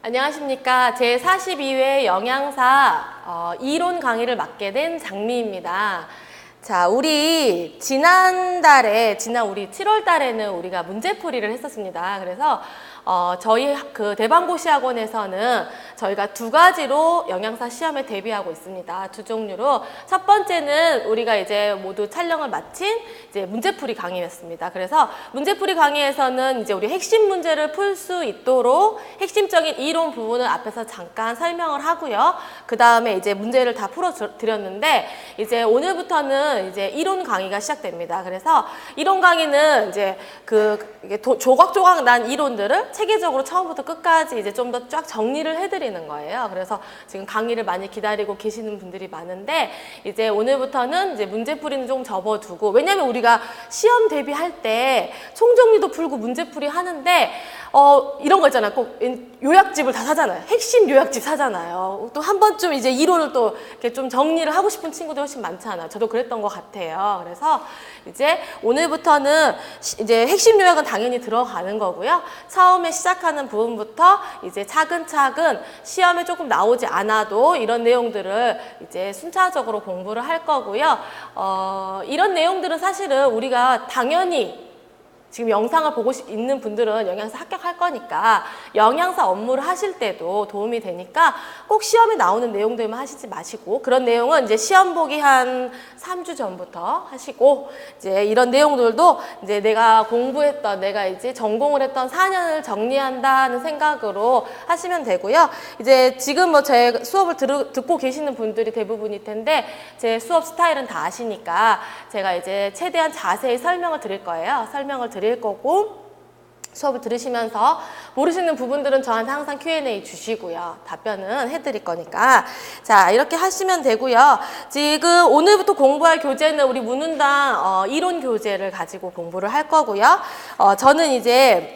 안녕하십니까. 제42회 영양사 이론 강의를 맡게 된 장미입니다. 자, 우리 지난 우리 7월 달에는 우리가 문제풀이를 했었습니다. 그래서 저희 그 대방고시 학원에서는 저희가 두 가지로 영양사 시험에 대비하고 있습니다. 두 종류로. 첫 번째는 우리가 이제 모두 촬영을 마친 이제 문제풀이 강의였습니다. 그래서 문제풀이 강의에서는 이제 우리 핵심 문제를 풀 수 있도록 핵심적인 이론 부분을 앞에서 잠깐 설명을 하고요. 그 다음에 이제 문제를 다 풀어 드렸는데 이제 오늘부터는 이제 이론 강의가 시작됩니다. 그래서 이론 강의는 이제 이게 조각조각 난 이론들을 체계적으로 처음부터 끝까지 이제 좀 더 쫙 정리를 해드리는 거예요. 그래서 지금 강의를 많이 기다리고 계시는 분들이 많은데 이제 오늘부터는 이제 문제풀이는 좀 접어두고, 왜냐면 우리가 시험 대비할 때 총정리도 풀고 문제풀이 하는데 이런 거 있잖아요. 꼭 요약집을 다 사잖아요. 핵심 요약집 사잖아요. 또 한 번쯤 이제 이론을 또 이렇게 좀 정리를 하고 싶은 친구들 훨씬 많잖아요. 저도 그랬던 것 같아요. 그래서 이제 오늘부터는 이제 핵심 요약은 당연히 들어가는 거고요. 처음에 시작하는 부분부터 이제 차근차근 시험에 조금 나오지 않아도 이런 내용들을 이제 순차적으로 공부를 할 거고요. 이런 내용들은 사실은 우리가 당연히 지금 영상을 보고 있는 분들은 영양사 합격할 거니까 영양사 업무를 하실 때도 도움이 되니까 꼭 시험에 나오는 내용들만 하시지 마시고, 그런 내용은 이제 시험 보기 한 3주 전부터 하시고, 이제 이런 내용들도 이제 내가 이제 전공을 했던 4년을 정리한다는 생각으로 하시면 되고요. 이제 지금 뭐 제 수업을 듣고 계시는 분들이 대부분일 텐데 제 수업 스타일은 다 아시니까 제가 이제 최대한 자세히 설명을 드릴 거예요. 설명을 드릴 거고, 수업을 들으시면서 모르시는 부분들은 저한테 항상 Q&A 주시고요. 답변은 해드릴 거니까. 자, 이렇게 하시면 되고요. 지금 오늘부터 공부할 교재는 우리 문운당 이론 교재를 가지고 공부를 할 거고요. 저는 이제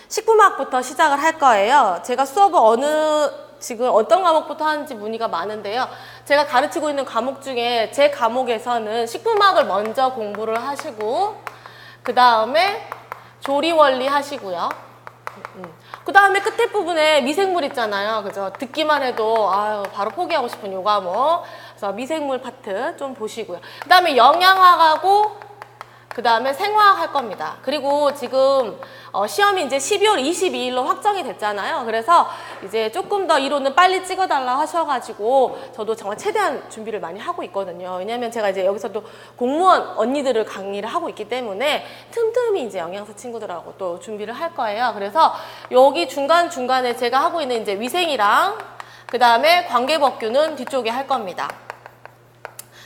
식품학부터 시작을 할 거예요. 제가 수업을 지금 어떤 과목부터 하는지 문의가 많은데요. 제가 가르치고 있는 과목 중에 제 과목에서는 식품학을 먼저 공부를 하시고, 그 다음에 조리 원리 하시고요. 그 다음에 끝에 부분에 미생물 있잖아요. 그죠? 듣기만 해도 바로 포기하고 싶은 요 과목. 그래서 미생물 파트 좀 보시고요. 그 다음에 영양학하고 그 다음에 생화학 할 겁니다. 그리고 지금 시험이 이제 12월 22일로 확정이 됐잖아요. 그래서 이제 조금 더 이론은 빨리 찍어달라 하셔가지고 저도 정말 최대한 준비를 많이 하고 있거든요. 왜냐면 제가 이제 여기서도 공무원 언니들을 강의를 하고 있기 때문에 틈틈이 이제 영양사 친구들하고 또 준비를 할 거예요. 그래서 여기 중간중간에 제가 하고 있는 이제 위생이랑 그 다음에 관계법규는 뒤쪽에 할 겁니다.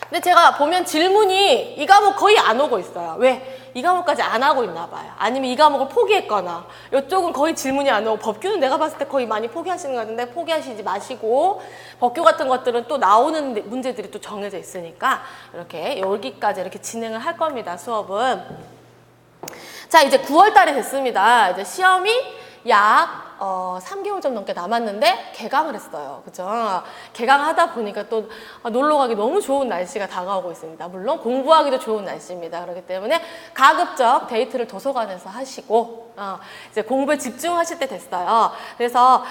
근데 제가 보면 질문이 이 과목 거의 안 오고 있어요. 왜? 이 과목까지 안 하고 있나 봐요. 아니면 이 과목을 포기했거나, 이쪽은 거의 질문이 안 오고, 법규는 내가 봤을 때 거의 많이 포기하시는 것 같은데 포기하시지 마시고, 법규 같은 것들은 또 나오는 문제들이 또 정해져 있으니까 이렇게 여기까지 이렇게 진행을 할 겁니다. 수업은. 자, 이제 9월 달이 됐습니다. 이제 시험이 약 3개월 좀 넘게 남았는데 개강을 했어요. 그죠? 개강하다 보니까 또 놀러 가기 너무 좋은 날씨가 다가오고 있습니다. 물론 공부하기도 좋은 날씨입니다. 그렇기 때문에 가급적 데이트를 도서관에서 하시고 이제 공부에 집중하실 때 됐어요. 그래서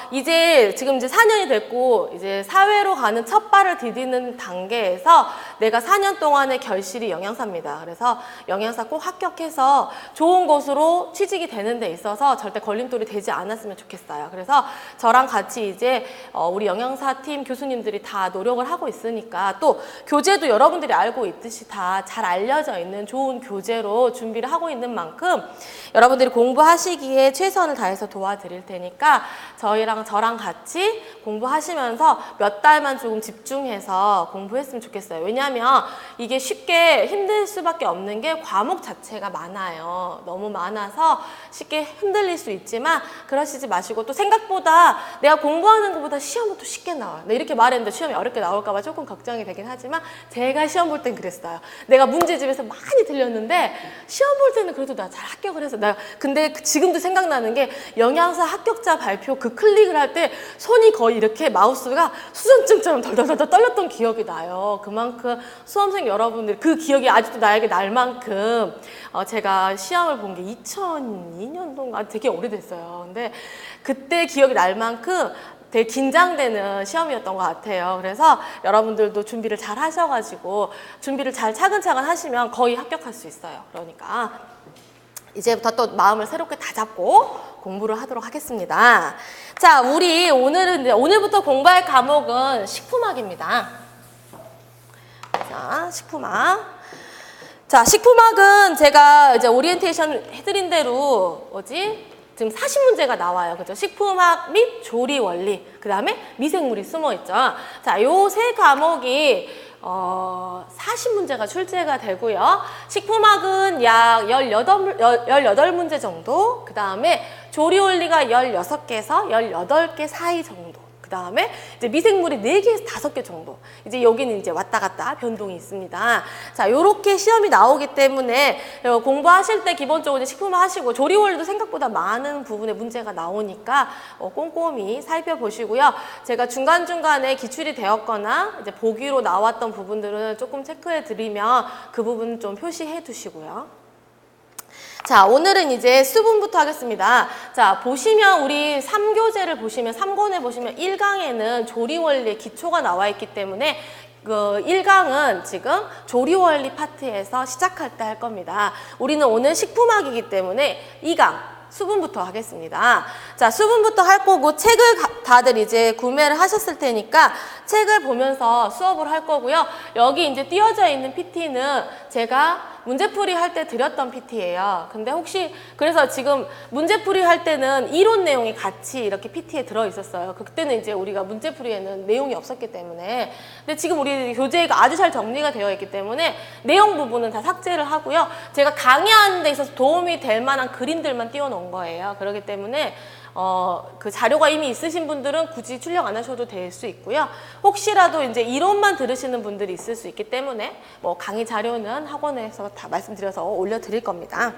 지금 이제 4년이 됐고 이제 사회로 가는 첫 발을 디디는 단계에서 내가 4년 동안의 결실이 영양사입니다. 그래서 영양사 꼭 합격해서 좋은 곳으로 취직이 되는 데 있어서 절대 걸림돌이 되지 않았으면 좋겠어요. 그래서 저랑 같이 이제 우리 영양사팀 교수님들이 다 노력을 하고 있으니까, 또 교재도 여러분들이 알고 있듯이 다 잘 알려져 있는 좋은 교재로 준비를 하고 있는 만큼 여러분들이 공부하시기에 최선을 다해서 도와드릴 테니까 저랑 같이 공부하시면서 몇 달만 조금 집중해서 공부했으면 좋겠어요. 왜냐하면 이게 쉽게 힘들 수밖에 없는 게 과목 자체가 많아요. 너무 많아서 쉽게 흔들릴 수 있지만 그러시지 마시고, 또 생각보다 내가 공부하는 것보다 시험은 또 쉽게 나와요. 네, 이렇게 말했는데 시험이 어렵게 나올까 봐 조금 걱정이 되긴 하지만 제가 시험 볼 땐 그랬어요. 내가 문제집에서 많이 틀렸는데 시험 볼 때는 그래도 나 잘 합격을 해서 근데 지금도 생각나는 게 영양사 합격자 발표 그 클릭을 할 때 손이 거의 이렇게 마우스가 수전증처럼 덜덜덜 떨렸던 기억이 나요. 그만큼 수험생 여러분들 그 기억이 아직도 나에게 날 만큼 제가 시험을 본 게 2002년도인가 되게 오래됐어요. 근데 그때 기억이 날 만큼 되게 긴장되는 시험이었던 것 같아요. 그래서 여러분들도 준비를 잘 하셔가지고 준비를 잘 차근차근 하시면 거의 합격할 수 있어요. 그러니까 이제부터 또 마음을 새롭게 다잡고 공부를 하도록 하겠습니다. 자, 우리 오늘부터 공부할 과목은 식품학입니다. 자, 식품학. 자, 식품학은 제가 이제 오리엔테이션 해드린 대로 지금 40문제가 나와요. 그죠? 식품학 및 조리 원리, 그 다음에 미생물이 숨어 있죠. 자, 요 세 과목이 40문제가 출제가 되고요. 식품학은 약 18문제 정도, 그 다음에 조리 원리가 16개에서 18개 사이 정도. 그 다음에 이제 미생물이 4개에서 5개 정도. 이제 여기는 이제 왔다 갔다 변동이 있습니다. 자, 요렇게 시험이 나오기 때문에 공부하실 때 기본적으로 식품을 하시고 조리 원리도 생각보다 많은 부분에 문제가 나오니까 꼼꼼히 살펴보시고요. 제가 중간중간에 기출이 되었거나 이제 보기로 나왔던 부분들은 조금 체크해 드리면 그 부분 좀 표시해 두시고요. 자, 오늘은 이제 수분부터 하겠습니다. 자, 보시면 우리 3교재를 보시면 3권에 보시면 1강에는 조리원리의 기초가 나와 있기 때문에 그 1강은 지금 조리원리 파트에서 시작할 때 할 겁니다. 우리는 오늘 식품학이기 때문에 2강 수분부터 하겠습니다. 자, 수분부터 할 거고 책을 다들 이제 구매를 하셨을 테니까 책을 보면서 수업을 할 거고요. 여기 이제 띄어져 있는 PT는 제가 문제풀이 할 때 드렸던 PT예요. 근데 혹시 그래서 지금 문제풀이 할 때는 이론 내용이 같이 이렇게 PT에 들어 있었어요. 그때는 이제 우리가 문제풀이에는 내용이 없었기 때문에. 근데 지금 우리 교재가 아주 잘 정리가 되어 있기 때문에 내용 부분은 다 삭제를 하고요. 제가 강의하는 데 있어서 도움이 될 만한 그림들만 띄워 놓은 거예요. 그렇기 때문에 그 자료가 이미 있으신 분들은 굳이 출력 안 하셔도 될 수 있고요. 혹시라도 이제 이론만 들으시는 분들이 있을 수 있기 때문에 뭐 강의 자료는 학원에서 다 말씀드려서 올려드릴 겁니다.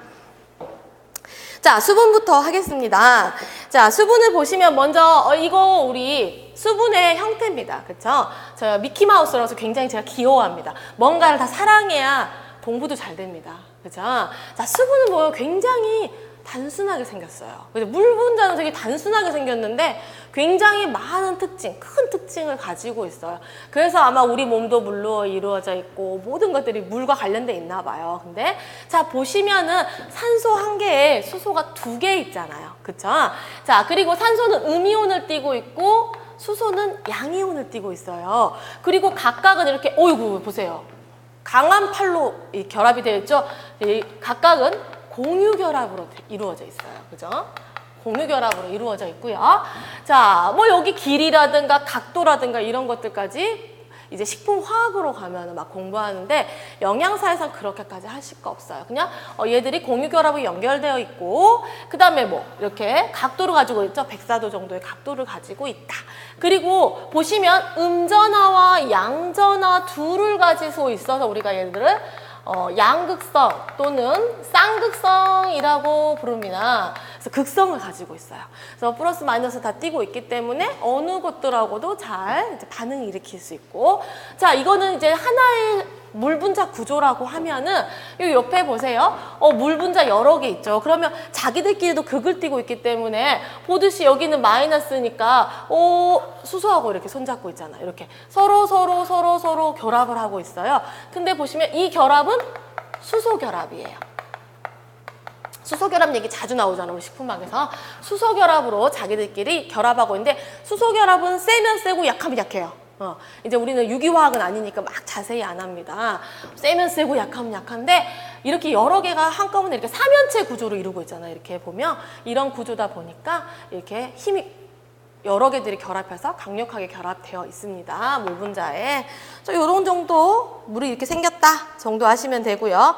자, 수분부터 하겠습니다. 자, 수분을 보시면 먼저 이거 우리 수분의 형태입니다. 그쵸? 저 미키마우스라서 굉장히 제가 귀여워합니다. 뭔가를 다 사랑해야 공부도 잘 됩니다. 그죠? 자, 수분은 뭐 굉장히 단순하게 생겼어요. 물 분자는 되게 단순하게 생겼는데 굉장히 많은 특징, 큰 특징을 가지고 있어요. 그래서 아마 우리 몸도 물로 이루어져 있고 모든 것들이 물과 관련돼 있나 봐요. 근데 자, 보시면은 산소 1개에 수소가 2개 있잖아요. 그쵸? 자, 그리고 산소는 음이온을 띠고 있고 수소는 양이온을 띠고 있어요. 그리고 각각은 이렇게 어이구 보세요. 강한 팔로 이 결합이 되어 있죠. 이 각각은 공유결합으로 이루어져 있어요. 그죠? 공유결합으로 이루어져 있고요. 자, 뭐 여기 길이라든가 각도라든가 이런 것들까지 이제 식품화학으로 가면 막 공부하는데 영양사에선 그렇게까지 하실 거 없어요. 그냥 얘들이 공유결합이 연결되어 있고 그 다음에 뭐 이렇게 각도를 가지고 있죠. 104도 정도의 각도를 가지고 있다. 그리고 보시면 음전하와 양전하 둘을 가지고 있어서 우리가 얘들을 양극성 또는 쌍극성이라고 부릅니다. 그래서 극성을 가지고 있어요. 그래서 플러스 마이너스 다 띄고 있기 때문에 어느 것들하고도 잘 이제 반응을 일으킬 수 있고, 자, 이거는 이제 하나의 물 분자 구조라고 하면은 이 옆에 보세요. 물 분자 여러 개 있죠. 그러면 자기들끼리도 극을 띠고 있기 때문에 보듯이 여기는 마이너스니까 수소하고 이렇게 손잡고 있잖아요. 이렇게 서로 결합을 하고 있어요. 근데 보시면 이 결합은 수소 결합이에요. 수소 결합 얘기 자주 나오잖아요. 우리 식품학에서. 수소 결합으로 자기들끼리 결합하고 있는데 수소 결합은 세면 세고 약하면 약해요. 이제 우리는 유기화학은 아니니까 막 자세히 안 합니다. 세면 세고 약하면 약한데 이렇게 여러 개가 한꺼번에 이렇게 삼연체 구조로 이루고 있잖아요. 이렇게 보면 이런 구조다 보니까 이렇게 힘이 여러 개들이 결합해서 강력하게 결합되어 있습니다. 물 분자에. 이런 정도 물이 이렇게 생겼다 정도 하시면 되고요.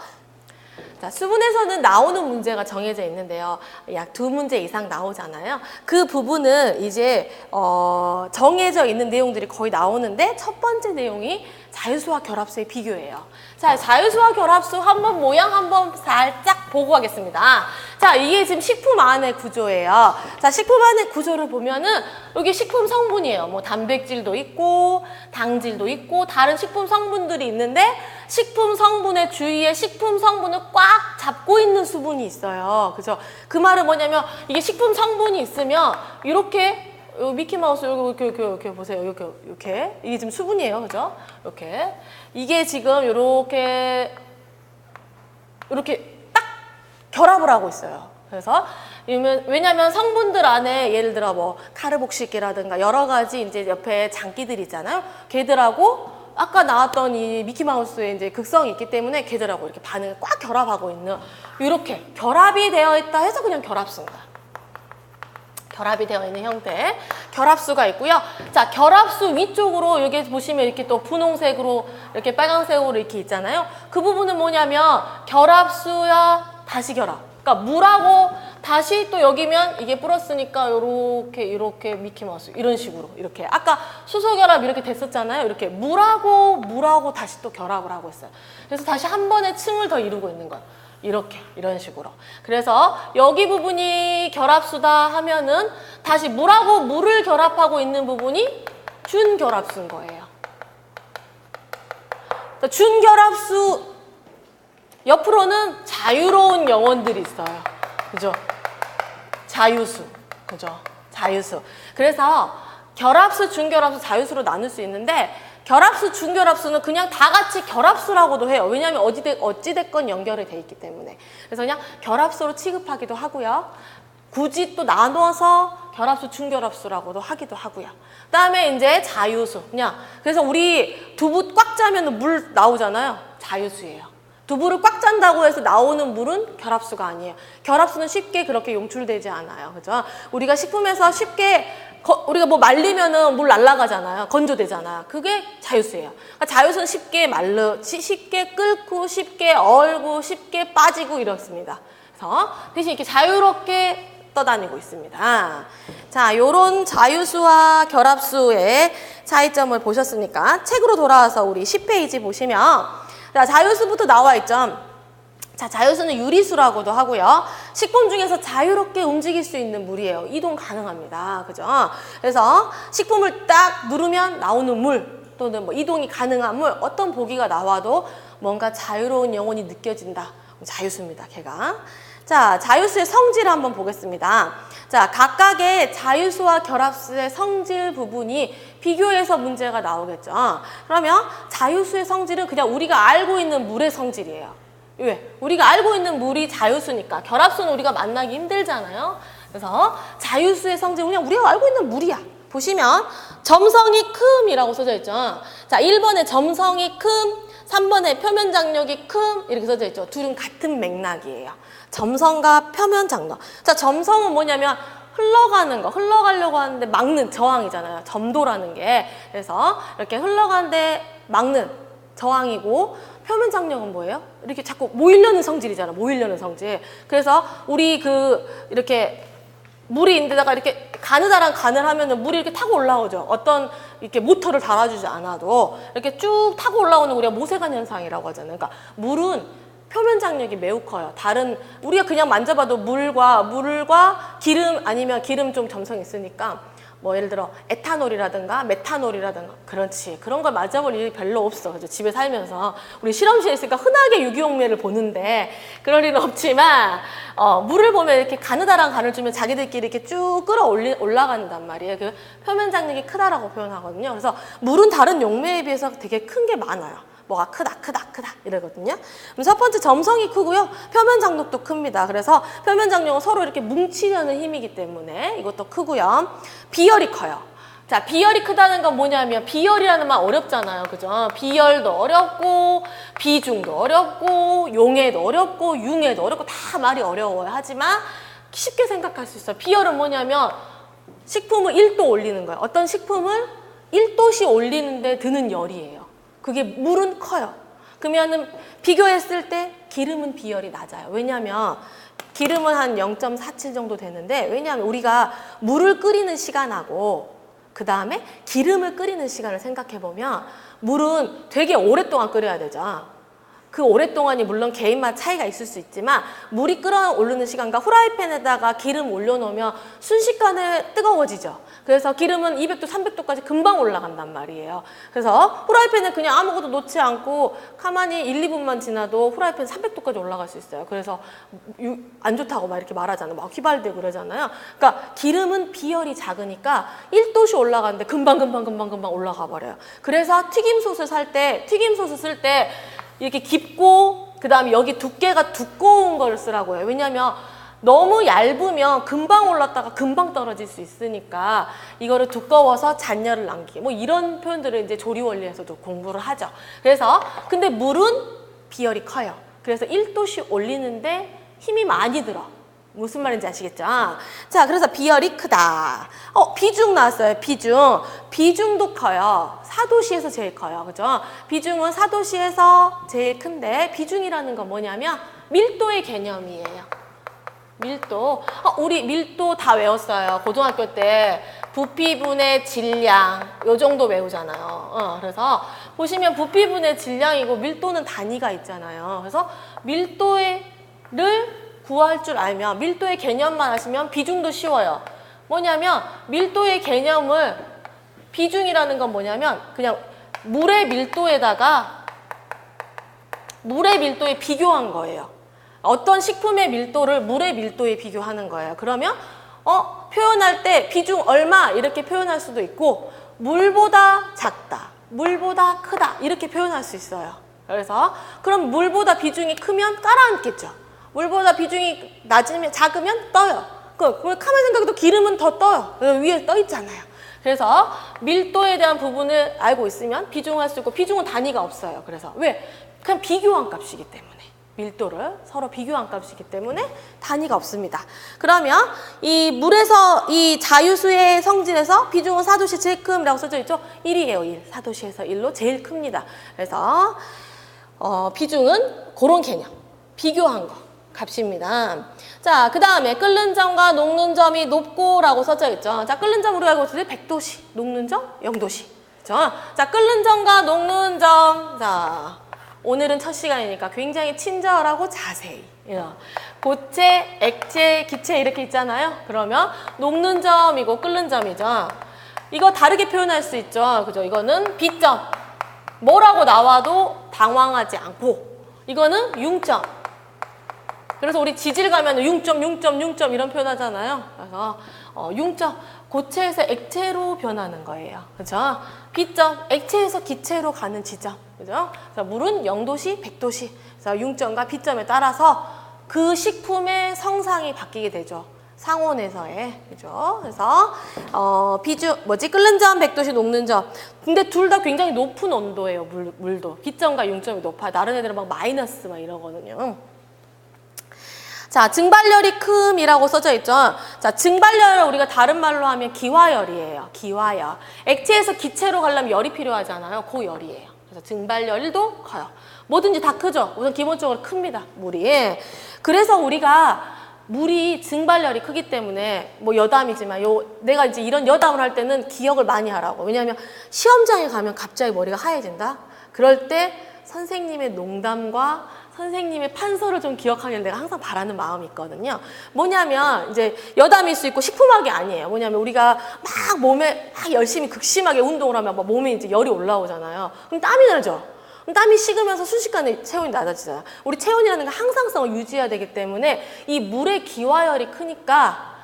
자, 수분에서는 나오는 문제가 정해져 있는데요. 약 2문제 이상 나오잖아요. 그 부분은 이제 정해져 있는 내용들이 거의 나오는데 첫 번째 내용이 자유수와 결합수의 비교예요. 자, 자유수와 결합수 한번 모양 한번 살짝 보고 가겠습니다. 자, 자, 이게 지금 식품 안의 구조예요. 자, 식품 안의 구조를 보면은 여기 식품 성분이에요. 뭐 단백질도 있고 당질도 있고 다른 식품 성분들이 있는데 식품 성분의 주위에 식품 성분을 꽉 잡고 있는 수분이 있어요. 그죠? 그 말은 뭐냐면 이게 식품 성분이 있으면 이렇게 미키마우스 이렇게 보세요. 이렇게 이게 지금 수분이에요. 그죠? 이렇게 이게 지금 이렇게 딱 결합을 하고 있어요. 그래서 왜냐면 성분들 안에 예를 들어 뭐 카르복실계라든가 여러 가지 이제 옆에 장기들이 있잖아요. 걔들하고 아까 나왔던 이 미키마우스의 이제 극성이 있기 때문에 걔들하고 이렇게 반응을 꽉 결합하고 있는 이렇게 결합이 되어 있다 해서 그냥 결합수입니다. 결합이 되어 있는 형태 결합수가 있고요. 자, 결합수 위쪽으로 여기 보시면 이렇게 또 분홍색으로 이렇게 빨간색으로 이렇게 있잖아요. 그 부분은 뭐냐면 결합수야 다시 결합. 그러니까 물하고 다시 또 여기면 이게 플러스니까 이렇게 미키마우스 이런 식으로 이렇게 아까 수소 결합 이렇게 됐었잖아요. 이렇게 물하고 다시 또 결합을 하고 있어요. 그래서 다시 한 번의 층을 더 이루고 있는 거예요. 이런 식으로. 그래서 여기 부분이 결합수다 하면은 다시 물하고 물을 결합하고 있는 부분이 준결합수인 거예요. 준결합수 옆으로는 자유로운 영혼들이 있어요. 그죠? 자유수. 그죠? 자유수. 그래서 결합수, 준결합수, 자유수로 나눌 수 있는데 결합수, 준결합수는 그냥 다 같이 결합수라고도 해요. 왜냐하면 어찌됐건 연결이 돼 있기 때문에. 그래서 그냥 결합수로 취급하기도 하고요. 굳이 또 나눠서 결합수, 준결합수라고도 하기도 하고요. 그 다음에 이제 자유수. 그래서 우리 두부 꽉 짜면 물 나오잖아요. 자유수예요. 두부를 꽉 짠다고 해서 나오는 물은 결합수가 아니에요. 결합수는 쉽게 그렇게 용출되지 않아요. 그죠? 우리가 식품에서 쉽게 우리가 뭐 말리면은 물 날아가잖아요. 건조되잖아요. 그게 자유수예요. 그러니까 자유수는 쉽게 끓고, 쉽게 얼고, 쉽게 빠지고 이렇습니다. 그래서 대신 이렇게 자유롭게 떠다니고 있습니다. 자, 요런 자유수와 결합수의 차이점을 보셨으니까 책으로 돌아와서 우리 10페이지 보시면 자, 자유수부터 나와 있죠. 자, 자유수는 유리수라고도 하고요. 식품 중에서 자유롭게 움직일 수 있는 물이에요. 이동 가능합니다. 그죠? 그래서 식품을 딱 누르면 나오는 물 또는 뭐 이동이 가능한 물 어떤 보기가 나와도 뭔가 자유로운 영혼이 느껴진다. 자유수입니다. 걔가. 자, 자유수의 성질을 한번 보겠습니다. 자, 각각의 자유수와 결합수의 성질 부분이 비교해서 문제가 나오겠죠. 그러면 자유수의 성질은 그냥 우리가 알고 있는 물의 성질이에요. 왜? 우리가 알고 있는 물이 자유수니까. 결합수는 우리가 만나기 힘들잖아요. 그래서 자유수의 성질은 그냥 우리가 알고 있는 물이야. 보시면 점성이 큼이라고 써져 있죠. 자, 1번에 점성이 큼, 3번에 표면 장력이 큼 이렇게 써져 있죠. 둘은 같은 맥락이에요. 점성과 표면 장력. 자, 점성은 뭐냐면 흘러가려고 하는데 막는 저항이잖아요. 점도라는 게. 그래서 이렇게 흘러가는데 막는 저항이고 표면 장력은 뭐예요? 이렇게 자꾸 모이려는 성질이잖아. 모이려는 성질. 그래서 우리 이렇게 물이 있는데다가 이렇게 가느다란 간을 하면은 물이 이렇게 타고 올라오죠. 어떤 이렇게 모터를 달아주지 않아도 이렇게 쭉 타고 올라오는 우리가 모세관 현상이라고 하잖아요. 그러니까 물은 표면 장력이 매우 커요. 우리가 그냥 만져봐도 물과 기름 아니면 기름 좀 점성이 있으니까 뭐 예를 들어 에탄올이라든가 메탄올이라든가 그렇지. 그런 걸 맞아볼 일이 별로 없어. 그죠? 집에 살면서. 우리 실험실에 있으니까 흔하게 유기용매를 보는데 그럴 일은 없지만 물을 보면 이렇게 가느다란 간을 주면 자기들끼리 이렇게 쭉 올라간단 말이에요. 그 표면 장력이 크다라고 표현하거든요. 그래서 물은 다른 용매에 비해서 되게 큰 게 많아요. 뭐가 크다 이러거든요. 그럼 첫 번째 점성이 크고요. 표면 장력도 큽니다. 그래서 표면 장력은 서로 이렇게 뭉치려는 힘이기 때문에 이것도 크고요. 비열이 커요. 자, 비열이 크다는 건 뭐냐면 비열이라는 말 어렵잖아요. 그죠? 비열도 어렵고 비중도 어렵고 용해도 어렵고 융해도 어렵고 다 말이 어려워요. 하지만 쉽게 생각할 수 있어요. 비열은 뭐냐면 식품을 1도 올리는 거예요. 어떤 식품을 1도씩 올리는데 드는 열이에요. 그게 물은 커요. 그러면은 비교했을 때 기름은 비열이 낮아요. 왜냐하면 기름은 한 0.47 정도 되는데 왜냐하면 우리가 물을 끓이는 시간하고 그 다음에 기름을 끓이는 시간을 생각해 보면 물은 되게 오랫동안 끓여야 되죠. 그 오랫동안이 물론 개인마다 차이가 있을 수 있지만 물이 끓어오르는 시간과 후라이팬에다가 기름 올려놓으면 순식간에 뜨거워지죠. 그래서 기름은 200도, 300도까지 금방 올라간단 말이에요. 그래서 후라이팬에 그냥 아무것도 놓지 않고 가만히 1, 2분만 지나도 후라이팬 300도까지 올라갈 수 있어요. 그래서 안 좋다고 막 이렇게 말하잖아요. 막 휘발되고 그러잖아요. 그러니까 기름은 비열이 작으니까 1도씩 올라가는데 금방 올라가 버려요. 그래서 튀김소스 쓸 때 이렇게 깊고 그 다음에 여기 두께가 두꺼운 걸 쓰라고 해요. 왜냐면 너무 얇으면 금방 올랐다가 금방 떨어질 수 있으니까 이거를 두꺼워서 잔열을 남기게 뭐 이런 표현들을 이제 조리 원리에서도 공부를 하죠. 그래서 근데 물은 비열이 커요. 그래서 1도씩 올리는데 힘이 많이 들어. 무슨 말인지 아시겠죠? 자, 그래서 비열이 크다. 비중 나왔어요. 비중도 커요. 4도씨에서 제일 커요. 그죠? 비중은 4도씨에서 제일 큰데 비중이라는 건 뭐냐면 밀도의 개념이에요. 밀도. 우리 밀도 다 외웠어요. 고등학교 때 부피분의 질량 요 정도 외우잖아요. 그래서 보시면 부피분의 질량이고 밀도는 단위가 있잖아요. 그래서 밀도를 구할 줄 알면 밀도의 개념만 하시면 비중도 쉬워요. 뭐냐면 밀도의 개념을 비중이라는 건 뭐냐면 그냥 물의 밀도에 비교한 거예요. 어떤 식품의 밀도를 물의 밀도에 비교하는 거예요. 그러면 표현할 때 비중 얼마 이렇게 표현할 수도 있고 물보다 작다, 물보다 크다 이렇게 표현할 수 있어요. 그래서 그럼 물보다 비중이 크면 깔아앉겠죠. 물보다 비중이 작으면 떠요. 가만히 생각해도 기름은 더 떠요. 위에 떠 있잖아요. 그래서 밀도에 대한 부분을 알고 있으면 비중할 수 있고 비중은 단위가 없어요. 그래서 왜? 그냥 비교한 값이기 때문에. 밀도를 서로 비교한 값이기 때문에 단위가 없습니다. 그러면 이 물에서 이 자유수의 성질에서 비중은 4도씨 제일 큼이라고 써져 있죠? 1이에요. 1. 4도씨에서 1로 제일 큽니다. 그래서 비중은 그런 개념. 비교한 거. 값입니다. 자, 그 다음에 끓는 점과 녹는 점이 높고 라고 써져 있죠. 자, 끓는 점 우리가 알고 있을 때 100도씨, 녹는 점 0도씨. 그렇죠? 자, 끓는 점과 녹는 점. 자, 오늘은 첫 시간이니까 굉장히 친절하고 자세히. 고체, 액체, 기체 이렇게 있잖아요. 그러면 녹는 점이고 끓는 점이죠. 이거 다르게 표현할 수 있죠. 그죠? 이거는 B점. 뭐라고 나와도 당황하지 않고 이거는 융점. 그래서 우리 지질 가면 0.0.0점 이런 표현 하잖아요. 그래서 융점, 고체에서 액체로 변하는 거예요. 그죠? B점, 액체에서 기체로 가는 지점. 그죠? 그래서 물은 0도씨, 100도씨. 그래서 융점과 B점에 따라서 그 식품의 성상이 바뀌게 되죠. 상온에서의. 그죠? 그래서 끓는 점, 100도씨, 녹는 점. 근데 둘 다 굉장히 높은 온도예요. 물도. B점과 융점이 높아요. 다른 애들은 막 마이너스 막 이러거든요. 자, 증발열이 큼이라고 써져 있죠. 자, 증발열을 우리가 다른 말로 하면 기화열이에요. 기화열. 액체에서 기체로 가려면 열이 필요하잖아요. 그 열이에요. 그래서 증발열도 커요. 뭐든지 다 크죠. 우선 기본적으로 큽니다. 물이. 그래서 우리가 물이 증발열이 크기 때문에 뭐 여담이지만 내가 이제 이런 여담을 할 때는 기억을 많이 하라고. 왜냐하면 시험장에 가면 갑자기 머리가 하얘진다. 그럴 때 선생님의 농담과 선생님의 판서를 좀 기억하길 내가 항상 바라는 마음이 있거든요. 뭐냐면 이제 여담일 수 있고 식품학이 아니에요. 뭐냐면 우리가 막 몸에 막 열심히 극심하게 운동을 하면 막 몸에 이제 열이 올라오잖아요. 그럼 땀이 나죠. 그럼 땀이 식으면서 순식간에 체온이 낮아지잖아요. 우리 체온이라는 건 항상성을 유지해야 되기 때문에 이 물의 기화열이 크니까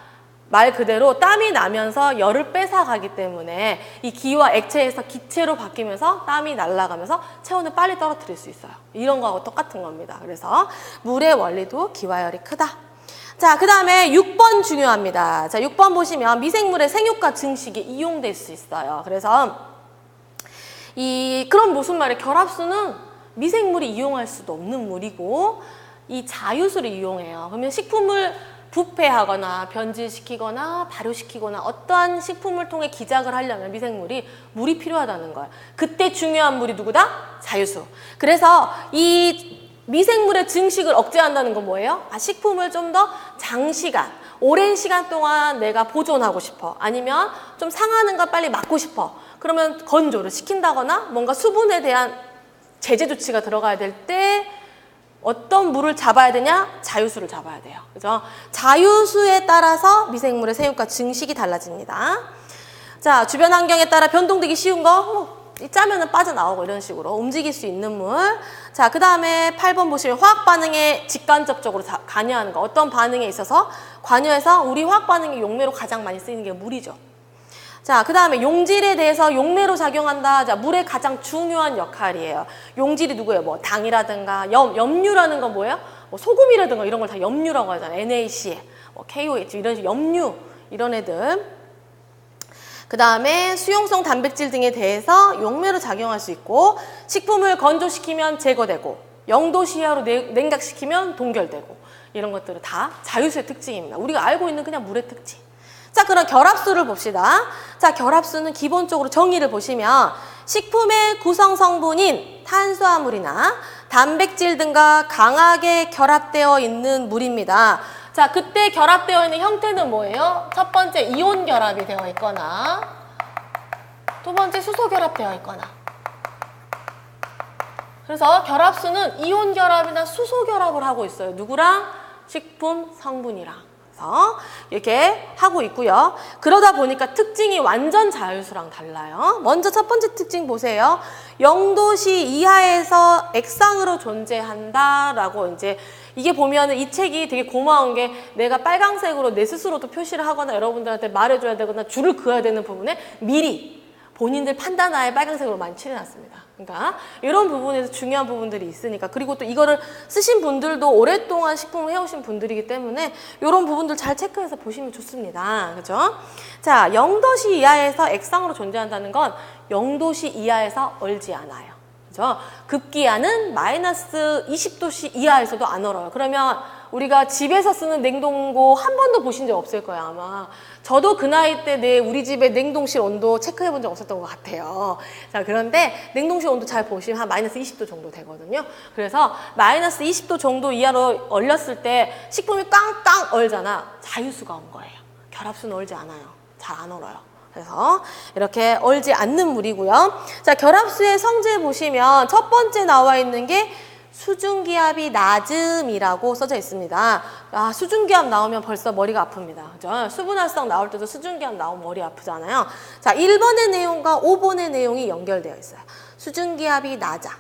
말 그대로 땀이 나면서 열을 뺏어가기 때문에 이 기와 액체에서 기체로 바뀌면서 땀이 날아가면서 체온을 빨리 떨어뜨릴 수 있어요. 이런 거하고 똑같은 겁니다. 그래서 물의 원리도 기화열이 크다. 자, 그 다음에 6번 중요합니다. 자, 6번 보시면 미생물의 생육과 증식이 이용될 수 있어요. 그래서 그럼 무슨 말이에요? 결합수는 미생물이 이용할 수도 없는 물이고 이 자유수를 이용해요. 그러면 식품을 부패하거나 변질시키거나 발효시키거나 어떠한 식품을 통해 기작을 하려면 미생물이 물이 필요하다는 거예요. 그때 중요한 물이 누구다? 자유수. 그래서 이 미생물의 증식을 억제한다는 건 뭐예요? 식품을 좀 더 장시간, 오랜 시간 동안 내가 보존하고 싶어. 아니면 좀 상하는 거 빨리 막고 싶어. 그러면 건조를 시킨다거나 뭔가 수분에 대한 제재 조치가 들어가야 될 때 어떤 물을 잡아야 되냐? 자유수를 잡아야 돼요. 그죠? 자유수에 따라서 미생물의 생육과 증식이 달라집니다. 자, 주변 환경에 따라 변동되기 쉬운 거, 짜면은 빠져나오고 이런 식으로 움직일 수 있는 물. 자, 그 다음에 8번 보시면 화학 반응에 직간접적으로 관여하는 거. 어떤 반응에 있어서 관여해서 우리 화학 반응의 용매로 가장 많이 쓰이는 게 물이죠. 자, 그 다음에 용질에 대해서 용매로 작용한다. 자, 물의 가장 중요한 역할이에요. 용질이 누구예요? 뭐 당이라든가 염류라는 건 뭐예요? 뭐 소금이라든가 이런 걸 다 염류라고 하잖아요. NaC, 뭐 KOH 이런 식으로 염류 이런 애들. 그 다음에 수용성 단백질 등에 대해서 용매로 작용할 수 있고, 식품을 건조시키면 제거되고 0도 이하로 냉각시키면 동결되고, 이런 것들은 다 자유수의 특징입니다. 우리가 알고 있는 그냥 물의 특징. 자, 그럼 결합수를 봅시다. 자, 결합수는 기본적으로 정의를 보시면 식품의 구성 성분인 탄수화물이나 단백질 등과 강하게 결합되어 있는 물입니다. 자, 그때 결합되어 있는 형태는 뭐예요? 첫 번째 이온 결합이 되어 있거나, 두 번째 수소 결합되어 있거나. 그래서 결합수는 이온 결합이나 수소 결합을 하고 있어요. 누구랑? 식품 성분이랑. 그래서 이렇게 하고 있고요. 그러다 보니까 특징이 완전 자유수랑 달라요. 먼저 첫 번째 특징 보세요. 0도씨 이하에서 액상으로 존재한다라고 이제 이게 보면은 이 책이 되게 고마운 게 내가 빨강색으로 내 스스로도 표시를 하거나 여러분들한테 말해줘야 되거나 줄을 그어야 되는 부분에 미리 본인들 판단하에 빨강색으로 많이 칠해놨습니다. 그러니까 이런 부분에서 중요한 부분들이 있으니까, 그리고 또 이거를 쓰신 분들도 오랫동안 식품을 해오신 분들이기 때문에 이런 부분들 잘 체크해서 보시면 좋습니다. 그죠? 자, 0도씨 이하에서 액상으로 존재한다는 건 0도씨 이하에서 얼지 않아요. 그죠? 급기야는 마이너스 20도씨 이하에서도 안 얼어요. 그러면 우리가 집에서 쓰는 냉동고 한 번도 보신 적 없을 거예요, 아마. 저도 그 나이 때 우리 집의 냉동실 온도 체크해 본 적 없었던 것 같아요. 자, 그런데 냉동실 온도 잘 보시면 한 마이너스 20도 정도 되거든요. 그래서 마이너스 20도 정도 이하로 얼렸을 때 식품이 깡깡 얼잖아. 자유수가 온 거예요. 결합수는 얼지 않아요. 잘 안 얼어요. 그래서 이렇게 얼지 않는 물이고요. 자, 결합수의 성질 보시면 첫 번째 나와 있는 게 수중기압이 낮음이라고 써져 있습니다. 아, 수중기압 나오면 벌써 머리가 아픕니다. 그죠? 수분활성 나올 때도 수중기압 나오면 머리 아프잖아요. 자, 1번의 내용과 5번의 내용이 연결되어 있어요. 수중기압이 낮아.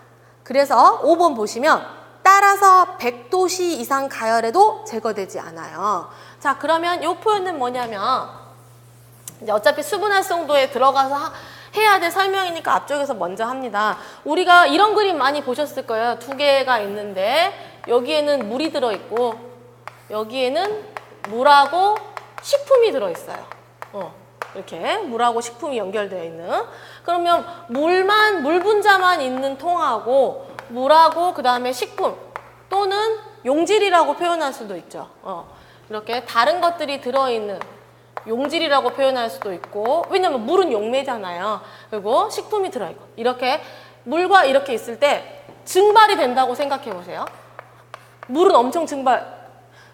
그래서 5번 보시면 따라서 100도씨 이상 가열해도 제거되지 않아요. 자, 그러면 이 표현은 뭐냐면 이제 어차피 수분활성도에 들어가서 해야 될 설명이니까 앞쪽에서 먼저 합니다. 우리가 이런 그림 많이 보셨을 거예요. 두 개가 있는데 여기에는 물이 들어있고 여기에는 물하고 식품이 들어있어요. 이렇게 물하고 식품이 연결되어 있는. 그러면 물 분자만 있는 통하고 물하고 그 다음에 식품 또는 용질이라고 표현할 수도 있죠. 이렇게 다른 것들이 들어있는 용질이라고 표현할 수도 있고, 왜냐면 물은 용매잖아요. 그리고 식품이 들어있고, 이렇게 물과 이렇게 있을 때 증발이 된다고 생각해 보세요. 물은 엄청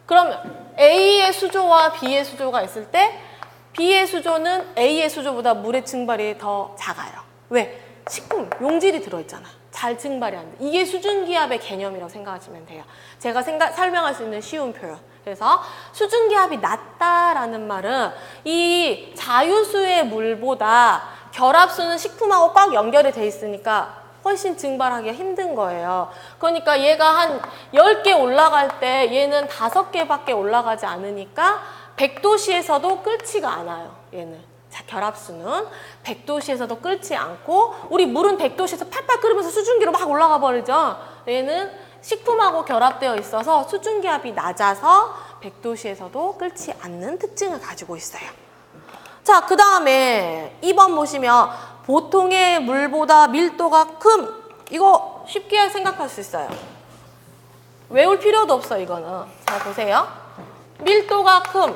그러면 A의 수조와 B의 수조가 있을 때 B의 수조는 A의 수조보다 물의 증발이 더 작아요. 왜? 식품, 용질이 들어있잖아. 잘 증발이 안 돼. 이게 수증기압의 개념이라고 생각하시면 돼요. 제가 설명할 수 있는 쉬운 표현. 그래서 수증기압이 낮다라는 말은 이 자유수의 물보다 결합수는 식품하고 꽉 연결이 돼 있으니까 훨씬 증발하기가 힘든 거예요. 그러니까 얘가 한 10개 올라갈 때 얘는 5개밖에 올라가지 않으니까 100도씨에서도 끓지가 않아요. 얘는. 자, 결합수는 100도씨에서도 끓지 않고, 우리 물은 100도씨에서 팔팔 끓으면서 수증기로 막 올라가 버리죠. 얘는 식품하고 결합되어 있어서 수증기압이 낮아서 100도씨에서도 끓지 않는 특징을 가지고 있어요. 자, 그 다음에 2번 보시면 보통의 물보다 밀도가 큰, 이거 쉽게 생각할 수 있어요. 외울 필요도 없어, 이거는. 자, 보세요. 밀도가 큰,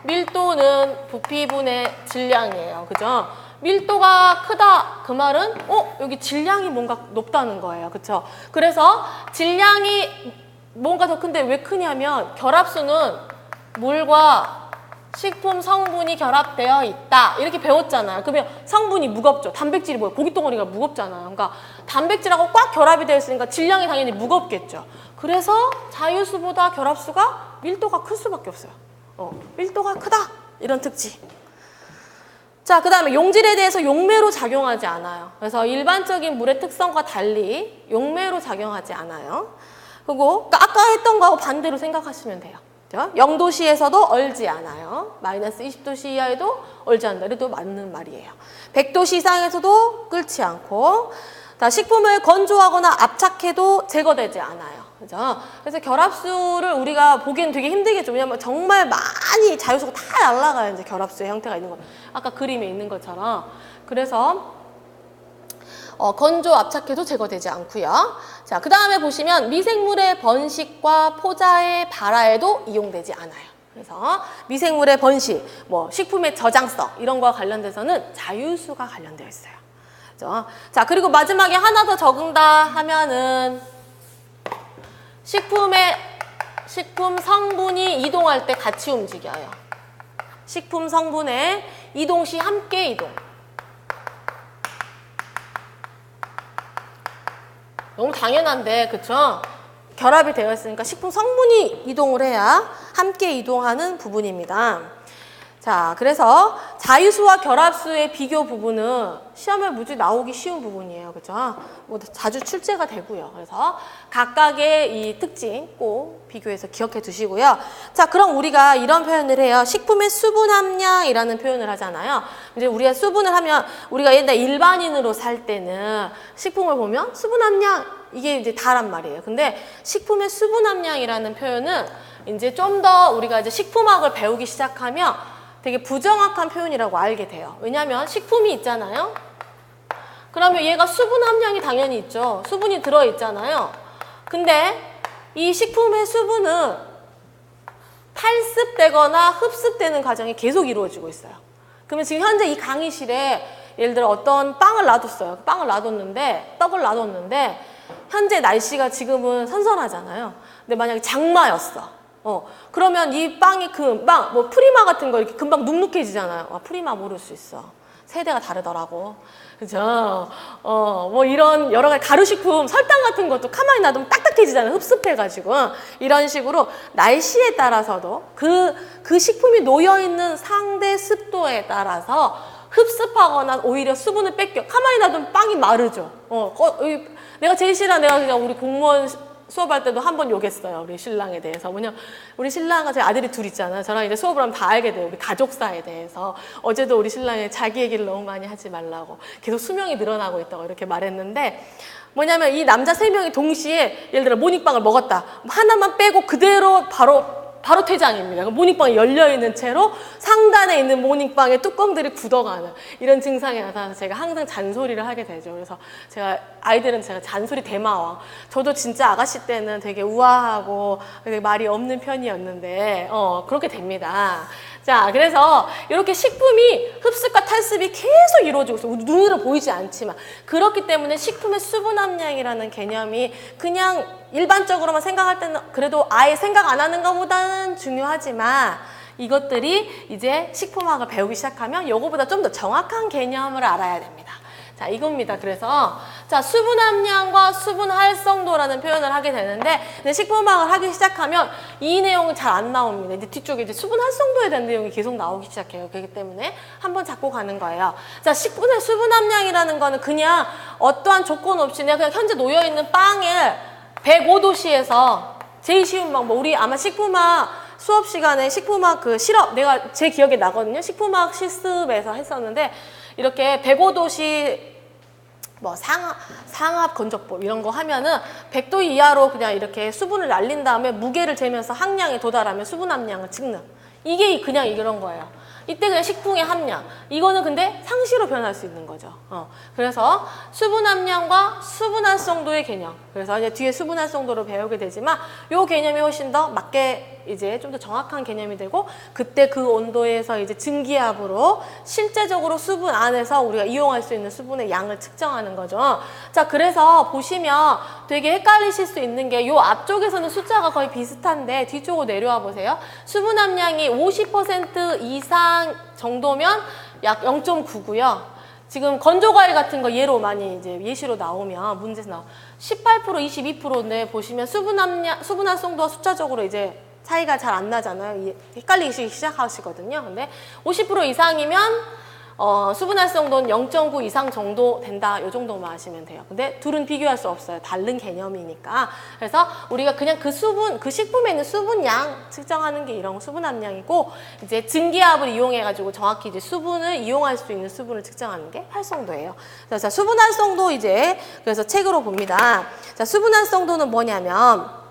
밀도는 부피분의 질량이에요. 그죠? 밀도가 크다, 그 말은 여기 질량이 뭔가 높다는 거예요. 그쵸? 그래서 질량이 뭔가 더 큰데 왜 크냐면 결합수는 물과 식품 성분이 결합되어 있다. 이렇게 배웠잖아요. 그러면 성분이 무겁죠. 단백질이 뭐예요? 고기 덩어리가 무겁잖아요. 그러니까 단백질하고 꽉 결합이 되어 있으니까 질량이 당연히 무겁겠죠. 그래서 자유수보다 결합수가 밀도가 클 수밖에 없어요. 밀도가 크다. 이런 특징. 자, 그 다음에 용질에 대해서 용매로 작용하지 않아요. 그래서 일반적인 물의 특성과 달리 용매로 작용하지 않아요. 그리고 아까 했던 거하고 반대로 생각하시면 돼요. 0도씨에서도 얼지 않아요. 마이너스 20도씨 이하에도 얼지 않는다. 그래도 맞는 말이에요. 100도씨 이상에서도 끓지 않고, 식품을 건조하거나 압착해도 제거되지 않아요. 그죠? 그래서 결합수를 우리가 보기엔 되게 힘들겠죠. 왜냐면 정말 많이 자유수가 다 날아가요. 이제 결합수의 형태가 있는 거. 아까 그림에 있는 것처럼. 그래서 건조 압착해도 제거되지 않고요. 자, 그 다음에 보시면 미생물의 번식과 포자의 발화에도 이용되지 않아요. 그래서 미생물의 번식, 식품의 저장성 이런 거와 관련돼서는 자유수가 관련되어 있어요. 그죠? 자, 그리고 마지막에 하나 더 적은다 하면은 식품 성분이 이동할 때 같이 움직여요. 식품 성분의 이동 시 함께 이동. 너무 당연한데, 그쵸? 결합이 되어 있으니까 식품 성분이 이동을 해야 함께 이동하는 부분입니다. 자, 그래서 자유수와 결합수의 비교 부분은 시험에 무지 나오기 쉬운 부분이에요. 그죠? 자주 출제가 되고요. 그래서 각각의 이 특징 꼭 비교해서 기억해 두시고요. 자, 그럼 우리가 이런 표현을 해요. 식품의 수분 함량이라는 표현을 하잖아요. 이제 우리가 수분을 하면 우리가 옛날 일반인으로 살 때는 식품을 보면 수분 함량 이게 이제 다란 말이에요. 근데 식품의 수분 함량이라는 표현은 이제 좀 더 우리가 이제 식품학을 배우기 시작하면 되게 부정확한 표현이라고 알게 돼요. 왜냐하면 식품이 있잖아요. 그러면 얘가 수분 함량이 당연히 있죠. 수분이 들어있잖아요. 근데 이 식품의 수분은 탈습되거나 흡습되는 과정이 계속 이루어지고 있어요. 그러면 지금 현재 이 강의실에 예를 들어 어떤 빵을 놔뒀어요. 빵을 놔뒀는데, 떡을 놔뒀는데 현재 날씨가 지금은 선선하잖아요. 근데 만약에 장마였어. 그러면 이 빵이 금방, 프리마 같은 거 이렇게 금방 눅눅해지잖아요. 프리마 모를 수 있어. 세대가 다르더라고. 그죠? 이런 여러 가지 가루식품, 설탕 같은 것도 가만히 놔두면 딱딱해지잖아요. 흡습해가지고. 이런 식으로 날씨에 따라서도 그 식품이 놓여있는 상대 습도에 따라서 흡습하거나 오히려 수분을 뺏겨. 가만히 놔두면 빵이 마르죠. 내가 제일 싫어. 내가 그냥 우리 공무원 수업할 때도 한 번 욕했어요. 우리 신랑에 대해서. 뭐냐면 우리 신랑은 제 아들이 둘 있잖아요. 저랑 이제 수업을 하면 다 알게 돼요. 우리 가족사에 대해서. 어제도 우리 신랑이 자기 얘기를 너무 많이 하지 말라고. 계속 수명이 늘어나고 있다고 이렇게 말했는데 뭐냐면 이 남자 3명이 동시에 예를 들어 모닝빵을 먹었다. 하나만 빼고 그대로 바로 퇴장입니다. 모닝빵이 열려있는 채로 상단에 있는 모닝빵의 뚜껑들이 굳어가는 이런 증상이 나타나서 제가 항상 잔소리를 하게 되죠. 그래서 아이들은 제가 잔소리 대마왕. 저도 진짜 아가씨 때는 되게 우아하고 되게 말이 없는 편이었는데 그렇게 됩니다. 자, 그래서 이렇게 식품이 흡습과 탈습이 계속 이루어지고 있어요. 눈으로 보이지 않지만. 그렇기 때문에 식품의 수분 함량이라는 개념이 그냥 일반적으로만 생각할 때는 그래도 아예 생각 안 하는 것보다는 중요하지만 이것들이 이제 식품학을 배우기 시작하면 요거보다 좀 더 정확한 개념을 알아야 됩니다. 자, 이겁니다. 그래서 자, 수분 함량과 수분 활성도라는 표현을 하게 되는데 식품학을 하기 시작하면 이 내용은 잘 안 나옵니다. 이제 뒤쪽에 이제 수분 활성도에 대한 내용이 계속 나오기 시작해요. 그렇기 때문에 한번 잡고 가는 거예요. 자, 식품의 수분 함량이라는 거는 그냥 어떠한 조건 없이 내가 그냥 현재 놓여 있는 빵을 105도씨에서 제일 쉬운 방법. 우리 아마 식품학 수업 시간에 식품학 실험 내가 제 기억에 나거든요. 식품학 실습에서 했었는데 이렇게 105도씨 상압 건조법 이런 거 하면은 100도 이하로 그냥 이렇게 수분을 날린 다음에 무게를 재면서 함량에 도달하면 수분 함량을 찍는 이게 그냥 이런 거예요. 이때 그냥 식품의 함량. 이거는 근데 상시로 변할 수 있는 거죠. 그래서 수분 함량과 수분 활성도의 개념. 그래서 이제 뒤에 수분 활성도를 배우게 되지만 요 개념이 훨씬 더 맞게 이제 좀 더 정확한 개념이 되고 그때 그 온도에서 이제 증기압으로 실제적으로 수분 안에서 우리가 이용할 수 있는 수분의 양을 측정하는 거죠. 자, 그래서 보시면 되게 헷갈리실 수 있는 게 요 앞쪽에서는 숫자가 거의 비슷한데 뒤쪽으로 내려와 보세요. 수분 함량이 50% 이상 정도면 약 0.9고요. 지금 건조과일 같은 거 예로 많이 이제 예시로 나오면 문제에서 18% 22%인데 보시면 수분 활성도가 숫자적으로 이제 차이가 잘 안 나잖아요. 헷갈리기 시작하시거든요. 근데 50% 이상이면 수분 활성도는 0.9 이상 정도 된다. 이 정도만 아시면 돼요. 근데 둘은 비교할 수 없어요. 다른 개념이니까. 그래서 우리가 그냥 그 식품에 있는 수분량 측정하는 게 이런 수분 함량이고, 이제 증기압을 이용해가지고 정확히 이제 수분을 이용할 수 있는 수분을 측정하는 게 활성도예요. 자, 수분 활성도 이제 그래서 책으로 봅니다. 자, 수분 활성도는 뭐냐면,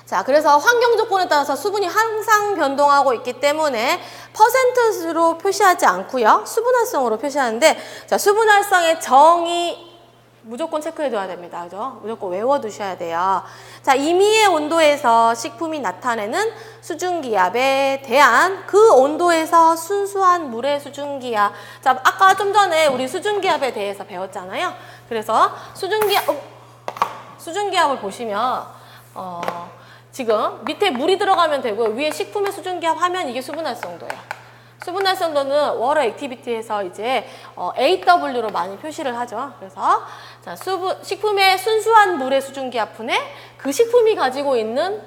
자, 그래서 환경 조건에 따라서 수분이 항상 변동하고 있기 때문에 퍼센트수로 표시하지 않고요. 수분 활성으로 표시하는데, 자, 수분 활성의 정의 무조건 체크해 둬야 됩니다. 그죠? 무조건 외워 두셔야 돼요. 자, 임의의 온도에서 식품이 나타내는 수증기압에 대한 그 온도에서 순수한 물의 수증기압. 자, 아까 좀 전에 우리 수증기압에 대해서 배웠잖아요. 그래서 수증기압을 보시면 지금 밑에 물이 들어가면 되고요. 위에 식품의 수증기압 하면 이게 수분 활성도예요. 수분 활성도는 워터 액티비티에서 이제 AW로 많이 표시를 하죠. 그래서 자, 식품의 순수한 물의 수증기압분에 그 식품이 가지고 있는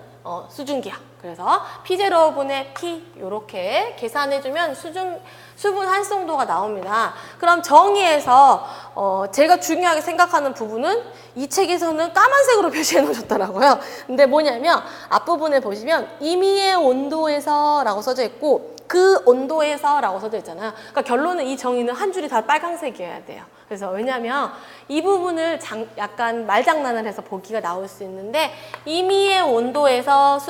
수증기압. 그래서 P0분의 P 이렇게 계산해주면 수분 활성도가 나옵니다. 그럼 정의에서 제가 중요하게 생각하는 부분은 이 책에서는 까만색으로 표시해 놓으셨더라고요. 근데 뭐냐면 앞부분에 보시면 임의의 온도에서 라고 써져 있고 그 온도에서 라고 써져 있잖아요. 그러니까 결론은 이 정의는 한 줄이 다 빨간색이어야 돼요. 그래서 왜냐면 이 부분을 약간 말장난을 해서 보기가 나올 수 있는데 임의의 온도에서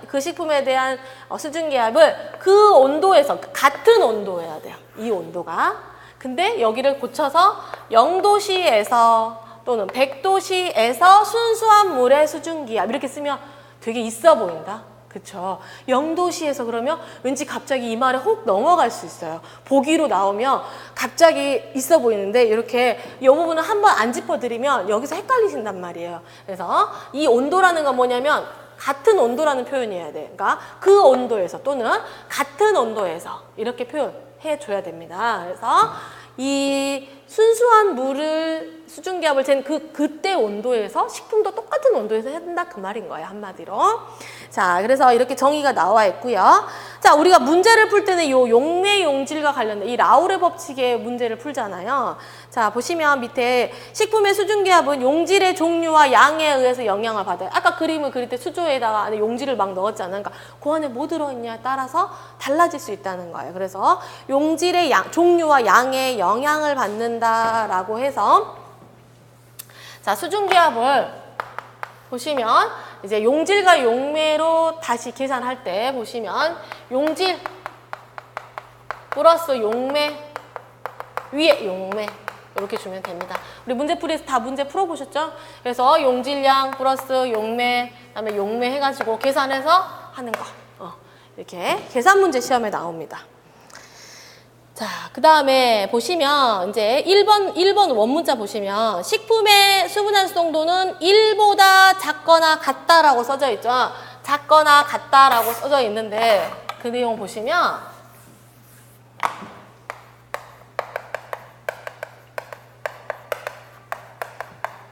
그 식품에 대한 수증기압을 그 온도에서 같은 온도여야 돼요. 이 온도가. 근데 여기를 고쳐서 0도씨에서 또는 100도씨에서 순수한 물의 수증기압 이렇게 쓰면 되게 있어 보인다. 그쵸? 0도씨에서 그러면 왠지 갑자기 이 말에 혹 넘어갈 수 있어요. 보기로 나오면 갑자기 있어 보이는데 이렇게 이 부분을 한번 안 짚어드리면 여기서 헷갈리신단 말이에요. 그래서 이 온도라는 건 뭐냐면 같은 온도라는 표현이어야 돼. 그러니까 그 온도에서 또는 같은 온도에서 이렇게 표현해 줘야 됩니다. 그래서 이 순수한 물을 수증기압을 잰 그때 온도에서 식품도 똑같은 온도에서 해야 된다 그 말인 거예요. 한마디로. 자, 그래서 이렇게 정의가 나와 있고요. 자, 우리가 문제를 풀 때는 요 용매 용질과 관련된 이 라우레 법칙의 문제를 풀잖아요. 자, 보시면 밑에 식품의 수증기압은 용질의 종류와 양에 의해서 영향을 받아요. 아까 그림을 그릴 때 수조에다가 안에 용질을 막 넣었잖아요. 그러니까 그 안에 뭐 들어있냐에 따라서 달라질 수 있다는 거예요. 그래서 용질의 종류와 양에 영향을 받는다라고 해서 자, 수증기압을 보시면 이제 용질과 용매로 다시 계산할 때 보시면 용질 플러스 용매 위에 용매 이렇게 주면 됩니다. 우리 문제풀이에서 다 문제 풀어보셨죠? 그래서 용질량 플러스 용매 그다음에 용매 해가지고 계산해서 하는 거 이렇게 계산 문제 시험에 나옵니다. 자, 그 다음에 보시면 이제 1번 원문자 보시면 식품의 수분 활성도는 1보다 작거나 같다라고 써져 있죠. 작거나 같다라고 써져 있는데 그 내용 보시면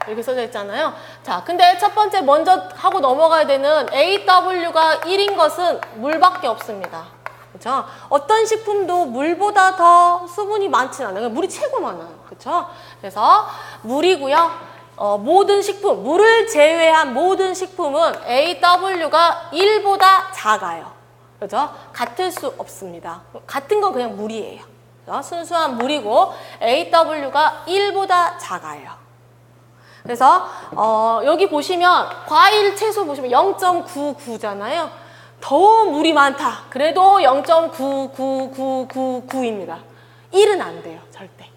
이렇게 써져 있잖아요. 자, 근데 첫 번째 먼저 하고 넘어가야 되는 AW가 1인 것은 물밖에 없습니다. 그렇죠? 어떤 식품도 물보다 더 수분이 많진 않아요. 물이 최고 많아요. 그렇죠? 그래서 물이고요. 모든 식품, 물을 제외한 모든 식품은 AW가 1보다 작아요. 그렇죠? 같을 수 없습니다. 같은 건 그냥 물이에요. 그렇죠? 순수한 물이고 AW가 1보다 작아요. 그래서 여기 보시면 과일, 채소 보시면 0.99잖아요. 더 물이 많다. 그래도 0.99999입니다. 1은 안 돼요. 절대.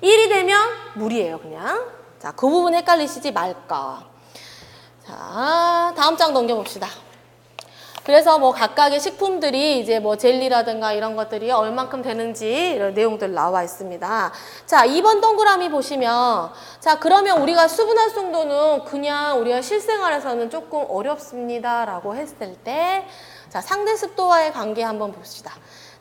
1이 되면 물이에요. 그냥. 자, 그 부분 헷갈리시지 말까. 자, 다음 장 넘겨봅시다. 그래서 뭐 각각의 식품들이 이제 뭐 젤리라든가 이런 것들이 얼만큼 되는지 이런 내용들 나와 있습니다. 자, 2번 동그라미 보시면, 자, 그러면 우리가 수분 활성도는 그냥 우리가 실생활에서는 조금 어렵습니다라고 했을 때, 자, 상대 습도와의 관계 한번 봅시다.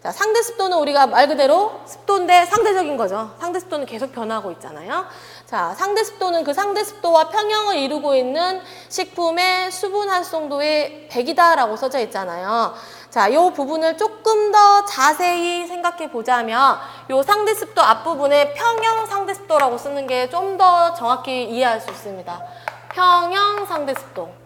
자, 상대 습도는 우리가 말 그대로 습도인데 상대적인 거죠. 상대 습도는 계속 변하고 있잖아요. 자, 상대 습도는 그 상대 습도와 평형을 이루고 있는 식품의 수분 활성도의 100이다라고 써져 있잖아요. 자, 이 부분을 조금 더 자세히 생각해 보자면 이 상대 습도 앞부분에 평형 상대 습도라고 쓰는 게 좀 더 정확히 이해할 수 있습니다. 평형 상대 습도.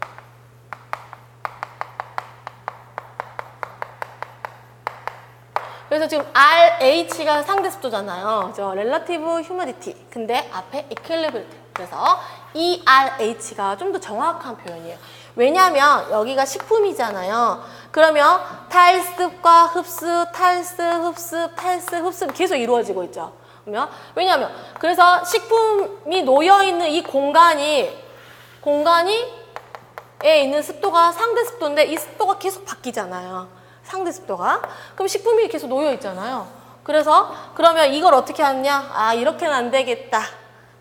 그래서 지금 RH가 상대 습도잖아요. 저 Relative Humidity. 근데 앞에 Equilibrium. 그래서 ERH가 좀 더 정확한 표현이에요. 왜냐하면 여기가 식품이잖아요. 그러면 탈습과 흡습, 탈습, 흡습, 탈습, 흡습 계속 이루어지고 있죠. 그러면 왜냐하면 그래서 식품이 놓여 있는 이 공간에 있는 습도가 상대 습도인데 이 습도가 계속 바뀌잖아요. 상대 습도가. 그럼 식품이 계속 놓여 있잖아요. 그래서 그러면 이걸 어떻게 하느냐? 아, 이렇게는 안 되겠다.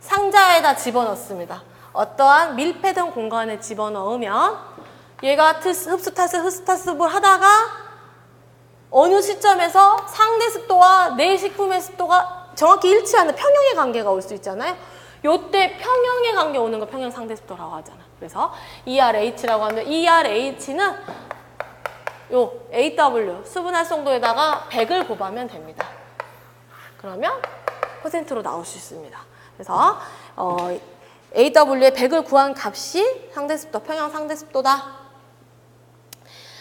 상자에다 집어넣습니다. 어떠한 밀폐된 공간에 집어넣으면 얘가 흡수 탈습, 흡수 탈습을 하다가 어느 시점에서 상대 습도와 내 식품의 습도가 정확히 일치하는 평형의 관계가 올 수 있잖아요. 요때 평형의 관계 오는 거 평형 상대 습도라고 하잖아. 그래서 ERH라고 하는데 ERH는 요 AW 수분 활성도에다가 100을 곱하면 됩니다. 그러면 퍼센트로 나올 수 있습니다. 그래서 AW에 100을 구한 값이 상대습도, 평형 상대습도다.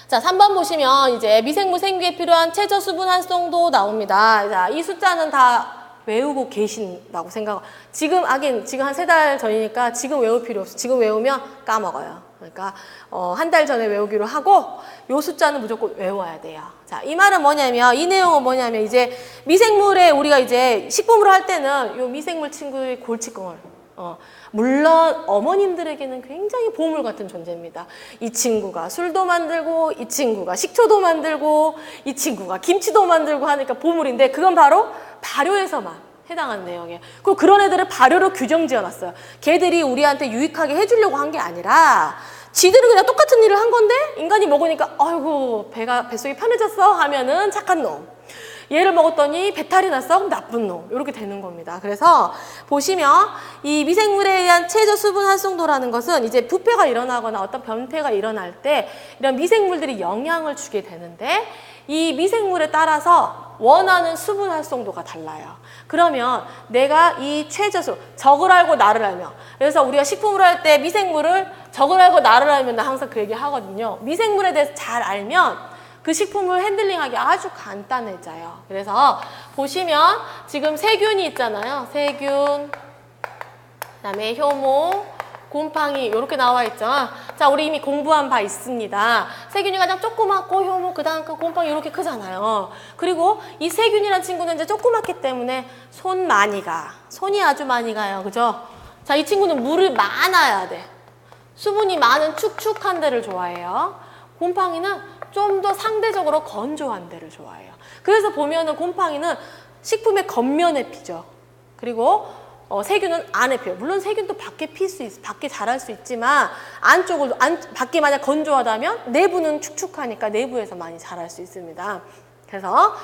자, 3번 보시면 이제 미생물 생기에 필요한 최저 수분 활성도 나옵니다. 자, 이 숫자는 다 외우고 계신다고 생각하고 지금 한 3달 전이니까 지금 외울 필요 없어. 지금 외우면 까먹어요. 그러니까 한 달 전에 외우기로 하고 요 숫자는 무조건 외워야 돼요. 자, 이 말은 뭐냐면 이 내용은 뭐냐면 이제 미생물에 우리가 이제 식품으로 할 때는 요 미생물 친구의 골칫덩을 물론 어머님들에게는 굉장히 보물 같은 존재입니다. 이 친구가 술도 만들고 이 친구가 식초도 만들고 이 친구가 김치도 만들고 하니까 보물인데 그건 바로 발효에서만 해당하는 내용이에요. 그리고 그런 애들을 발효로 규정 지어놨어요. 걔들이 우리한테 유익하게 해주려고 한 게 아니라 지들은 그냥 똑같은 일을 한 건데 인간이 먹으니까 아이고 뱃속이 편해졌어 하면은 착한 놈. 얘를 먹었더니 배탈이 났어? 그럼 나쁜 놈. 이렇게 되는 겁니다. 그래서 보시면 이 미생물에 의한 최저 수분 활성도라는 것은 이제 부패가 일어나거나 어떤 변폐가 일어날 때 이런 미생물들이 영향을 주게 되는데 이 미생물에 따라서 원하는 수분 활성도가 달라요. 그러면 내가 이 최저수, 적을 알고 나를 알며 그래서 우리가 식품으로 할 때 미생물을 적을 알고 나를 알면 나 항상 그 얘기 하거든요. 미생물에 대해서 잘 알면 그 식품을 핸들링하기 아주 간단해져요. 그래서 보시면 지금 세균이 있잖아요. 세균, 그다음에 효모, 곰팡이 이렇게 나와 있죠. 자, 우리 이미 공부한 바 있습니다. 세균이 가장 조그맣고 효모, 그다음 그 곰팡이 이렇게 크잖아요. 그리고 이 세균이라는 친구는 이제 조그맣기 때문에 손이 아주 많이 가요. 그죠? 자, 이 친구는 물을 많아야 돼. 수분이 많은 축축한 데를 좋아해요. 곰팡이는 좀 더 상대적으로 건조한 데를 좋아해요. 그래서 보면은 곰팡이는 식품의 겉면에 피죠. 그리고 세균은 안에 피요. 물론 세균도 밖에 밖에 자랄 수 있지만 밖이 만약 건조하다면 내부는 축축하니까 내부에서 많이 자랄 수 있습니다. 그래서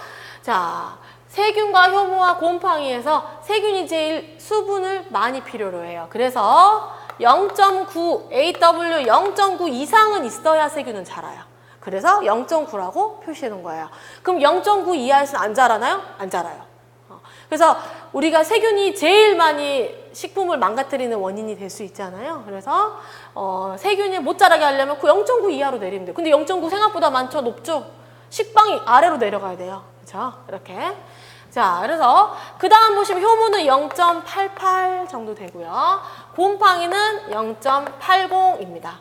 자, 세균과 효모와 곰팡이에서 세균이 제일 수분을 많이 필요로 해요. 그래서 0.9, AW 0.9 이상은 있어야 세균은 자라요. 그래서 0.9라고 표시해 놓은 거예요. 그럼 0.9 이하에서는 안 자라나요? 안 자라요. 그래서 우리가 세균이 제일 많이 식품을 망가뜨리는 원인이 될 수 있잖아요. 그래서 세균이 못 자라게 하려면 그 0.9 이하로 내리면 돼요. 근데 0.9 생각보다 많죠? 높죠? 식빵이 아래로 내려가야 돼요. 그렇죠? 이렇게. 자, 그래서 그 다음 보시면 효모는 0.88 정도 되고요. 곰팡이는 0.80입니다.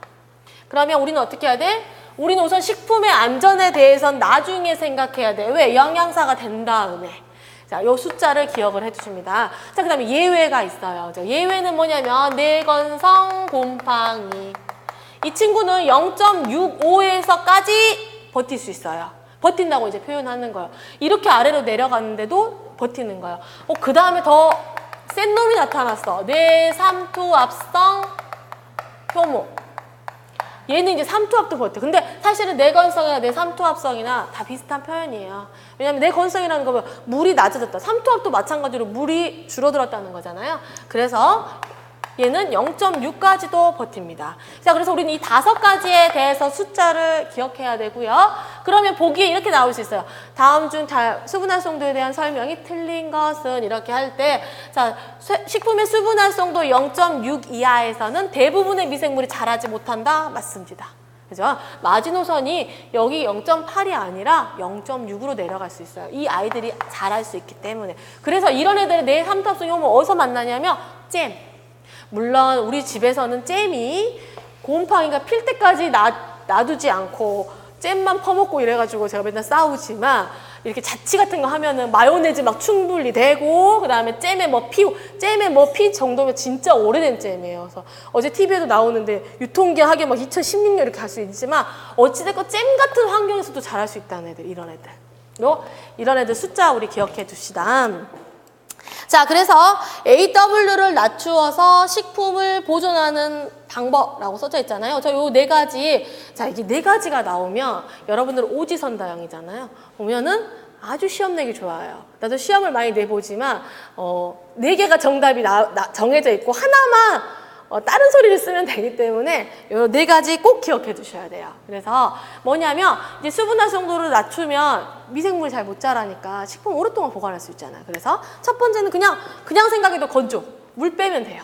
그러면 우리는 어떻게 해야 돼? 우리는 우선 식품의 안전에 대해서는 나중에 생각해야 돼. 왜? 영양사가 된 다음에. 자, 요 숫자를 기억을 해주십니다. 자, 그 다음에 예외가 있어요. 예외는 뭐냐면 내건성 곰팡이. 이 친구는 0.65에서까지 버틸 수 있어요. 버틴다고 이제 표현하는 거예요. 이렇게 아래로 내려갔는데도 버티는 거예요. 그 다음에 더 센 놈이 나타났어. 뇌삼투압성 효모. 얘는 이제 삼투압도 버텨. 근데 사실은 뇌건성이나 뇌삼투압성이나 다 비슷한 표현이에요. 왜냐면 뇌건성이라는 거면 물이 낮아졌다. 삼투압도 마찬가지로 물이 줄어들었다는 거잖아요. 그래서 얘는 0.6까지도 버팁니다. 자, 그래서 우리는 이 5가지에 대해서 숫자를 기억해야 되고요. 그러면 보기에 이렇게 나올 수 있어요. 다음 중 수분활성도에 대한 설명이 틀린 것은 이렇게 할 때, 자, 식품의 수분활성도 0.6 이하에서는 대부분의 미생물이 자라지 못한다. 맞습니다. 그죠? 마지노선이 여기 0.8이 아니라 0.6으로 내려갈 수 있어요. 이 아이들이 자랄 수 있기 때문에. 그래서 이런 애들의 뇌삼투압성 효모 어디서 만나냐면 잼. 물론 우리 집에서는 잼이 곰팡이가 필 때까지 놔두지 않고 잼만 퍼먹고 이래가지고 제가 맨날 싸우지만 이렇게 자취 같은 거 하면은 마요네즈 막 충분히 되고 그 다음에 잼에 뭐 피 정도면 진짜 오래된 잼이에요. 그래서 어제 TV에도 나오는데 유통기한하게 막 2016년 이렇게 갈 수 있지만 어찌됐건 잼 같은 환경에서도 자랄 수 있다는 애들, 이런 애들. 이런 애들 숫자 우리 기억해 둡시다. 자, 그래서 AW를 낮추어서 식품을 보존하는 방법이라고 써져 있잖아요. 저 요 4가지, 자, 이게 4가지가 나오면 여러분들 오지선다형이잖아요. 보면은 아주 시험 내기 좋아요. 나도 시험을 많이 내보지만 4개가 정답이 정해져 있고 하나만 다른 소리를 쓰면 되기 때문에 이 4가지 꼭 기억해 두셔야 돼요. 그래서 뭐냐면 이제 수분활성도를 낮추면 미생물이 잘 못 자라니까 식품 오랫동안 보관할 수 있잖아요. 그래서 첫 번째는 그냥 생각해도 건조. 물 빼면 돼요.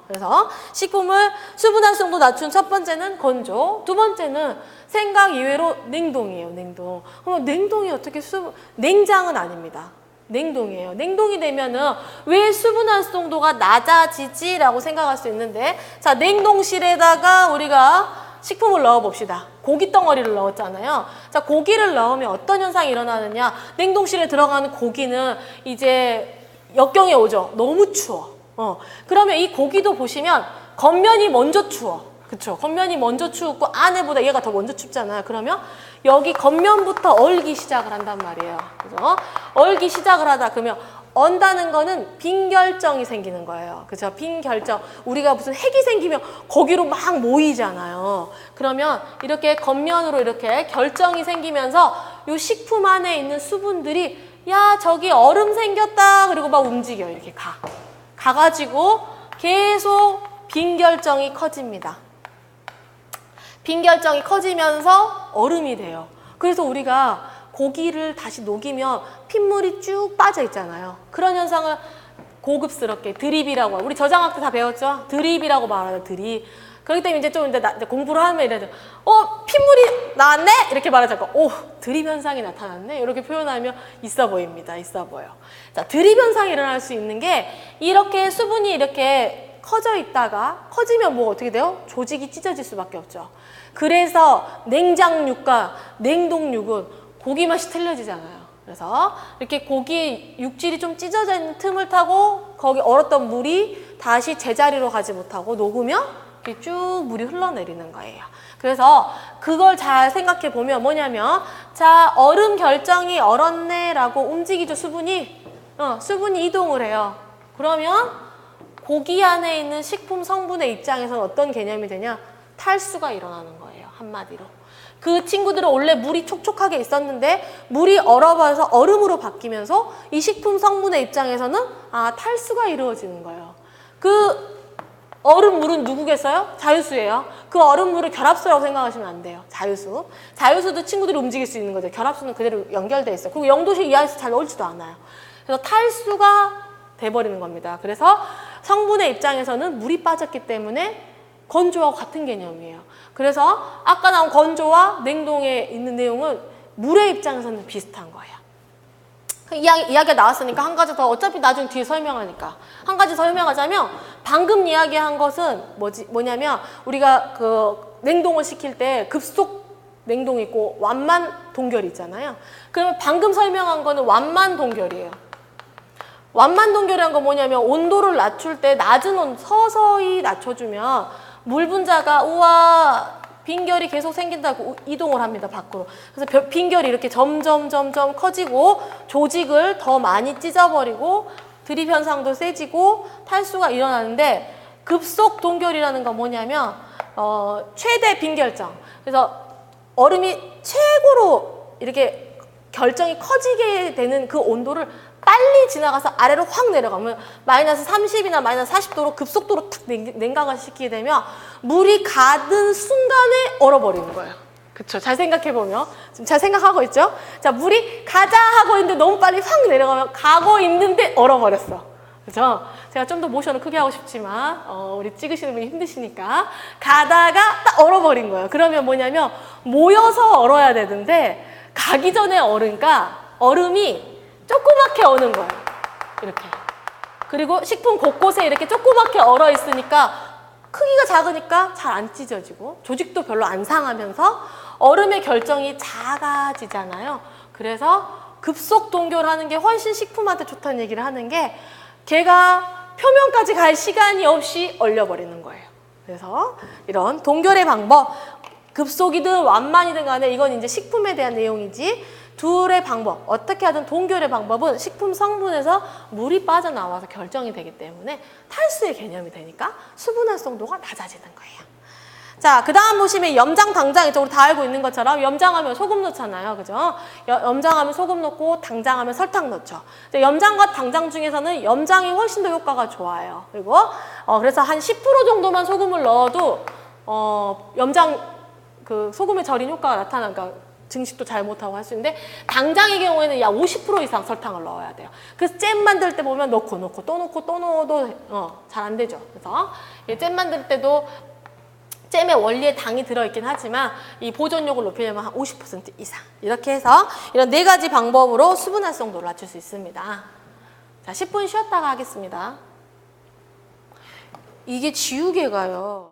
그래서 식품을 수분활성도 낮춘 첫 번째는 건조, 두 번째는 생각 이외로 냉동이에요. 냉동. 그럼 냉동이 어떻게 냉장은 아닙니다. 냉동이에요. 냉동이 되면은 왜 수분활성도가 낮아지지라고 생각할 수 있는데, 자, 냉동실에다가 우리가 식품을 넣어 봅시다. 고기 덩어리를 넣었잖아요. 자, 고기를 넣으면 어떤 현상이 일어나느냐? 냉동실에 들어가는 고기는 이제 역경에 오죠. 너무 추워. 그러면 이 고기도 보시면 겉면이 먼저 추워. 그쵸? 겉면이 먼저 추웠고 안에보다 얘가 더 먼저 춥잖아요. 그러면 여기 겉면부터 얼기 시작을 한단 말이에요. 그죠? 얼기 시작을 하다 그러면 언다는 거는 빈결정이 생기는 거예요. 그죠? 빈결정. 우리가 무슨 핵이 생기면 거기로 막 모이잖아요. 그러면 이렇게 겉면으로 이렇게 결정이 생기면서 이 식품 안에 있는 수분들이 야, 저기 얼음 생겼다. 그리고 막 움직여. 이렇게 가가지고 계속 빈결정이 커집니다. 빈결정이 커지면서 얼음이 돼요. 그래서 우리가 고기를 다시 녹이면 핏물이 쭉 빠져 있잖아요. 그런 현상을 고급스럽게 드립이라고 하고, 우리 저장학 때 다 배웠죠? 드립이라고 말하는 드립. 그렇기 때문에 이제 좀 이제 공부를 하면 이래도 핏물이 나왔네? 이렇게 말하자고 드립 현상이 나타났네? 이렇게 표현하면 있어 보입니다. 있어 보여. 자, 드립 현상이 일어날 수 있는 게 이렇게 수분이 이렇게 커져 있다가 커지면 뭐 어떻게 돼요? 조직이 찢어질 수밖에 없죠. 그래서 냉장육과 냉동육은 고기 맛이 틀려지잖아요. 그래서 이렇게 고기 육질이 좀 찢어져 있는 틈을 타고 거기 얼었던 물이 다시 제자리로 가지 못하고 녹으면 이렇게 쭉 물이 흘러내리는 거예요. 그래서 그걸 잘 생각해 보면 뭐냐면, 자, 얼음 결정이 얼었네 라고 움직이죠. 수분이 이동을 해요. 그러면 고기 안에 있는 식품 성분의 입장에서는 어떤 개념이 되냐? 탈수가 일어나는 거예요. 한마디로. 그 친구들은 원래 물이 촉촉하게 있었는데 물이 얼어버려서 얼음으로 바뀌면서 이 식품 성분의 입장에서는 탈수가 이루어지는 거예요. 그 얼음물은 누구겠어요? 자유수예요. 그 얼음물을 결합수라고 생각하시면 안 돼요. 자유수. 자유수도 친구들이 움직일 수 있는 거죠. 결합수는 그대로 연결돼 있어요. 그리고 0도씨 이하에서 잘 얼지도 않아요. 그래서 탈수가 돼버리는 겁니다. 그래서 성분의 입장에서는 물이 빠졌기 때문에 건조하고 같은 개념이에요. 그래서 아까 나온 건조와 냉동에 있는 내용은 물의 입장에서는 비슷한 거예요. 이야기가 나왔으니까 한 가지 더, 어차피 나중에 뒤에 설명하니까 한 가지 더 설명하자면, 방금 이야기한 것은 뭐냐면 우리가 그 냉동을 시킬 때 급속 냉동이 있고 완만 동결이 있잖아요. 그러면 방금 설명한 거는 완만 동결이에요. 완만 동결이란 건 뭐냐면 온도를 낮출 때 낮은 온도 서서히 낮춰주면 물 분자가 우와 빈결이 계속 생긴다고 이동을 합니다, 밖으로. 그래서 빈결이 이렇게 점점 커지고 조직을 더 많이 찢어버리고 드립 현상도 세지고 탈수가 일어나는데 급속 동결이라는 건 뭐냐면 최대 빈결점. 그래서 얼음이 최고로 이렇게 결정이 커지게 되는 그 온도를 빨리 지나가서 아래로 확 내려가면 마이너스 30이나 마이너스 40도로 급속도로 탁 냉각을 시키게 되면 물이 가든 순간에 얼어버리는 거예요. 그쵸? 잘 생각해보면. 지금 잘 생각하고 있죠? 자, 물이 가자 하고 있는데 너무 빨리 확 내려가면 가고 있는데 얼어버렸어. 그죠? 제가 좀 더 모션을 크게 하고 싶지만 우리 찍으시는 분이 힘드시니까 가다가 딱 얼어버린 거예요. 그러면 뭐냐면 모여서 얼어야 되는데 가기 전에 얼음이 조그맣게 어는 거예요. 이렇게. 그리고 식품 곳곳에 이렇게 조그맣게 얼어 있으니까 크기가 작으니까 잘 안 찢어지고 조직도 별로 안 상하면서 얼음의 결정이 작아지잖아요. 그래서 급속 동결하는 게 훨씬 식품한테 좋다는 얘기를 하는 게 걔가 표면까지 갈 시간이 없이 얼려버리는 거예요. 그래서 이런 동결의 방법, 급속이든 완만이든 간에 이건 이제 식품에 대한 내용이지 둘의 방법, 어떻게 하든 동결의 방법은 식품 성분에서 물이 빠져나와서 결정이 되기 때문에 탈수의 개념이 되니까 수분 활성도가 낮아지는 거예요. 자, 그 다음 보시면 염장, 당장 이쪽으로 다 알고 있는 것처럼 염장하면 소금 넣잖아요. 그죠? 염장하면 소금 넣고 당장하면 설탕 넣죠. 염장과 당장 중에서는 염장이 훨씬 더 효과가 좋아요. 그리고 그래서 한 10% 정도만 소금을 넣어도 염장 그 소금에 절인 효과가 나타나니까 증식도 잘 못하고 할 수 있는데 당장의 경우에는 약 50% 이상 설탕을 넣어야 돼요. 그래서 잼 만들 때 보면 넣고 또 넣어도 잘 안 되죠. 그래서 잼 만들 때도 잼의 원리에 당이 들어있긴 하지만 이 보존력을 높이려면 한 50% 이상 이렇게 해서 이런 4가지 방법으로 수분 활성도를 낮출 수 있습니다. 자, 10분 쉬었다가 하겠습니다. 이게 지우개가요.